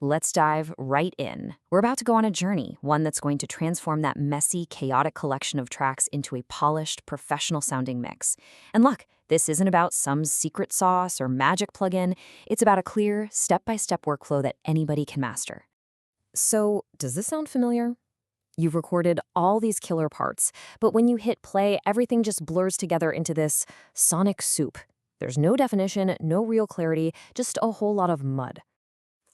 Let's dive right in. We're about to go on a journey, one that's going to transform that messy, chaotic collection of tracks into a polished, professional-sounding mix. And look, this isn't about some secret sauce or magic plugin. It's about a clear, step-by-step workflow that anybody can master. So, does this sound familiar? You've recorded all these killer parts, but when you hit play, everything just blurs together into this sonic soup. There's no definition, no real clarity, just a whole lot of mud.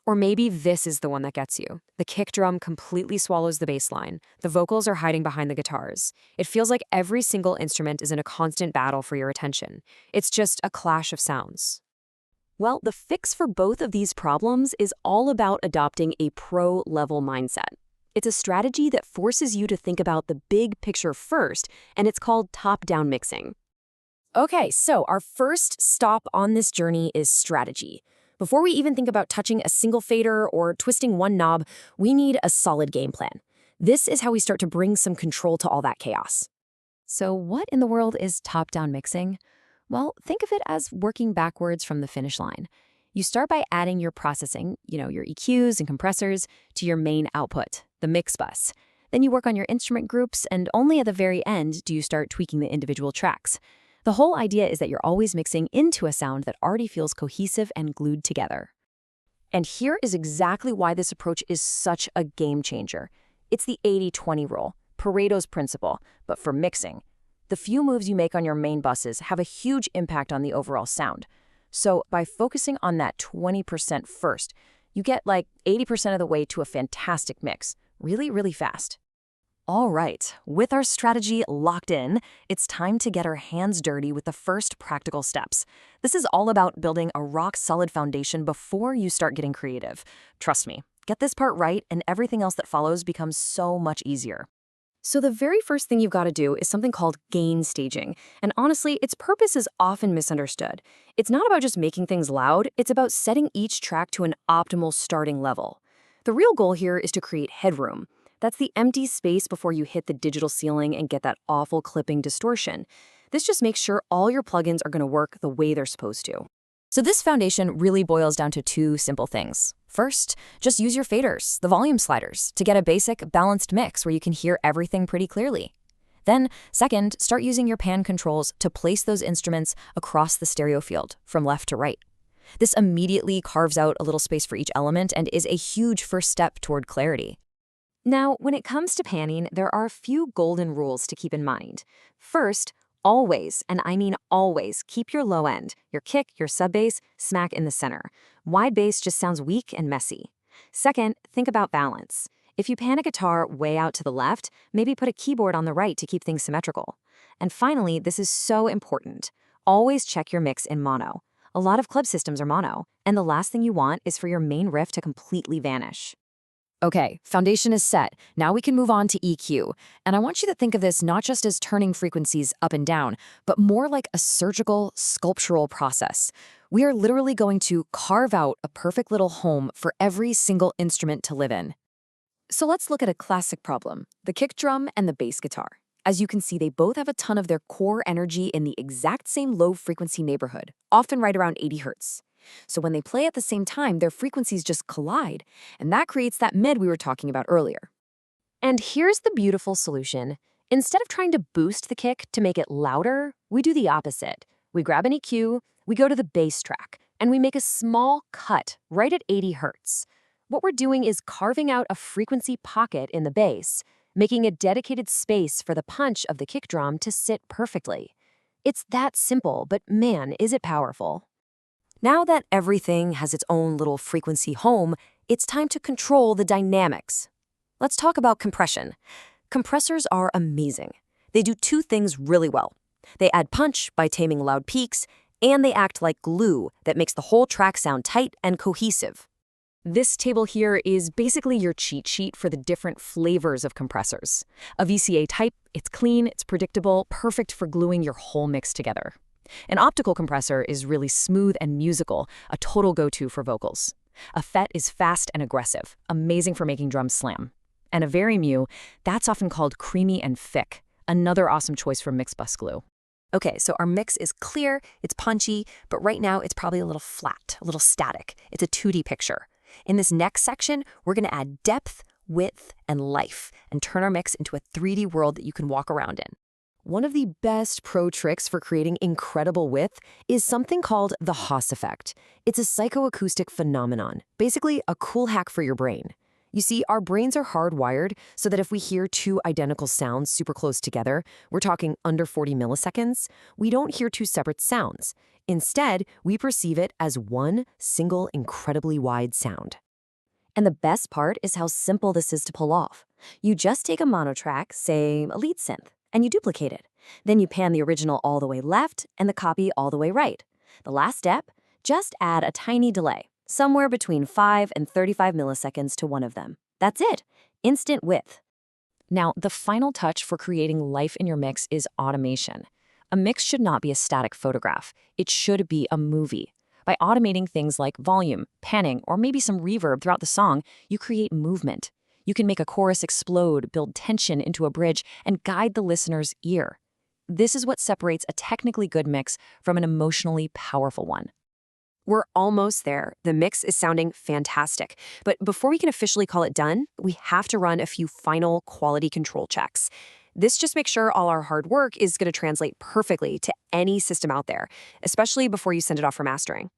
Or maybe this is the one that gets you. The kick drum completely swallows the bass line. The vocals are hiding behind the guitars. It feels like every single instrument is in a constant battle for your attention. It's just a clash of sounds. Well, the fix for both of these problems is all about adopting a pro-level mindset. It's a strategy that forces you to think about the big picture first, and it's called top-down mixing. Okay, so our first stop on this journey is strategy. Before we even think about touching a single fader or twisting one knob, we need a solid game plan. This is how we start to bring some control to all that chaos. So what in the world is top-down mixing? Well, think of it as working backwards from the finish line. You start by adding your processing, your EQs and compressors, to your main output, the mix bus. Then you work on your instrument groups, and only at the very end do you start tweaking the individual tracks. The whole idea is that you're always mixing into a sound that already feels cohesive and glued together. And here is exactly why this approach is such a game changer. It's the 80-20 rule, Pareto's principle, but for mixing. The few moves you make on your main buses have a huge impact on the overall sound. So by focusing on that 20% first, you get like 80% of the way to a fantastic mix, really, really fast. All right, with our strategy locked in, it's time to get our hands dirty with the first practical steps. This is all about building a rock-solid foundation before you start getting creative. Trust me, get this part right and everything else that follows becomes so much easier. So the very first thing you've got to do is something called gain staging. And honestly, its purpose is often misunderstood. It's not about just making things loud, it's about setting each track to an optimal starting level. The real goal here is to create headroom. That's the empty space before you hit the digital ceiling and get that awful clipping distortion. This just makes sure all your plugins are going to work the way they're supposed to. So this foundation really boils down to two simple things. First, just use your faders, the volume sliders, to get a basic, balanced mix where you can hear everything pretty clearly. Then, second, start using your pan controls to place those instruments across the stereo field, from left to right. This immediately carves out a little space for each element and is a huge first step toward clarity. Now, when it comes to panning, there are a few golden rules to keep in mind. First, always, and I mean always, keep your low end, your kick, your sub bass, smack in the center. Wide bass just sounds weak and messy. Second, think about balance. If you pan a guitar way out to the left, maybe put a keyboard on the right to keep things symmetrical. And finally, this is so important. Always check your mix in mono. A lot of club systems are mono, and the last thing you want is for your main riff to completely vanish. Okay, foundation is set. Now we can move on to EQ. And I want you to think of this not just as turning frequencies up and down, but more like a surgical, sculptural process. We are literally going to carve out a perfect little home for every single instrument to live in. So let's look at a classic problem, the kick drum and the bass guitar. As you can see, they both have a ton of their core energy in the exact same low frequency neighborhood, often right around 80 Hertz. So when they play at the same time, their frequencies just collide, and that creates that mid we were talking about earlier. And here's the beautiful solution. Instead of trying to boost the kick to make it louder, we do the opposite. We grab an EQ, we go to the bass track, and we make a small cut right at 80 Hertz. What we're doing is carving out a frequency pocket in the bass, making a dedicated space for the punch of the kick drum to sit perfectly. It's that simple, but man, is it powerful. Now that everything has its own little frequency home, it's time to control the dynamics. Let's talk about compression. Compressors are amazing. They do two things really well. They add punch by taming loud peaks, and they act like glue that makes the whole track sound tight and cohesive. This table here is basically your cheat sheet for the different flavors of compressors. A VCA type, it's clean, it's predictable, perfect for gluing your whole mix together. An optical compressor is really smooth and musical, a total go-to for vocals. A FET is fast and aggressive, amazing for making drums slam. And a Vari-Mu, that's often called creamy and thick, another awesome choice for mix bus glue. Okay, so our mix is clear, it's punchy, but right now it's probably a little flat, a little static. It's a 2D picture. In this next section, we're going to add depth, width, and life, and turn our mix into a 3D world that you can walk around in. One of the best pro tricks for creating incredible width is something called the Haas effect. It's a psychoacoustic phenomenon, basically a cool hack for your brain. You see, our brains are hardwired so that if we hear two identical sounds super close together, we're talking under 40 milliseconds, we don't hear two separate sounds. Instead, we perceive it as one single incredibly wide sound. And the best part is how simple this is to pull off. You just take a mono track, say a lead synth, and you duplicate it. Then you pan the original all the way left and the copy all the way right. The last step, just add a tiny delay, somewhere between 5 and 35 milliseconds to one of them. That's it. Instant width. Now, the final touch for creating life in your mix is automation. A mix should not be a static photograph. It should be a movie. By automating things like volume, panning, or maybe some reverb throughout the song, you create movement. You can make a chorus explode, build tension into a bridge, and guide the listener's ear. This is what separates a technically good mix from an emotionally powerful one. We're almost there. The mix is sounding fantastic. But before we can officially call it done, we have to run a few final quality control checks. This just makes sure all our hard work is going to translate perfectly to any system out there, especially before you send it off for mastering.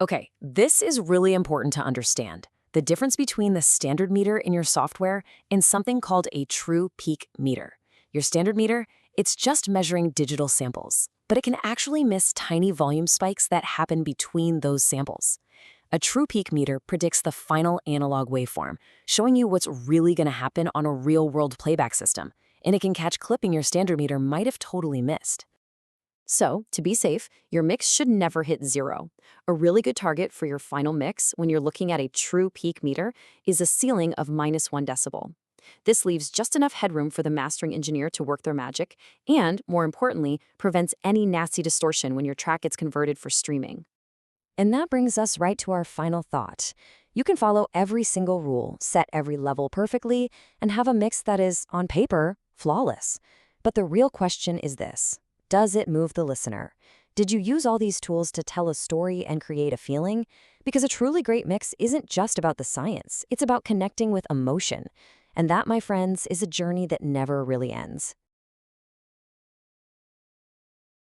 Okay, this is really important to understand. The difference between the standard meter in your software and something called a true peak meter. Your standard meter, it's just measuring digital samples, but it can actually miss tiny volume spikes that happen between those samples. A true peak meter predicts the final analog waveform, showing you what's really going to happen on a real-world playback system, and it can catch clipping your standard meter might have totally missed. So, to be safe, your mix should never hit 0. A really good target for your final mix when you're looking at a true peak meter is a ceiling of -1 decibel. This leaves just enough headroom for the mastering engineer to work their magic and, more importantly, prevents any nasty distortion when your track gets converted for streaming. And that brings us right to our final thought. You can follow every single rule, set every level perfectly, and have a mix that is, on paper, flawless. But the real question is this: does it move the listener? Did you use all these tools to tell a story and create a feeling? Because a truly great mix isn't just about the science, it's about connecting with emotion. And that, my friends, is a journey that never really ends.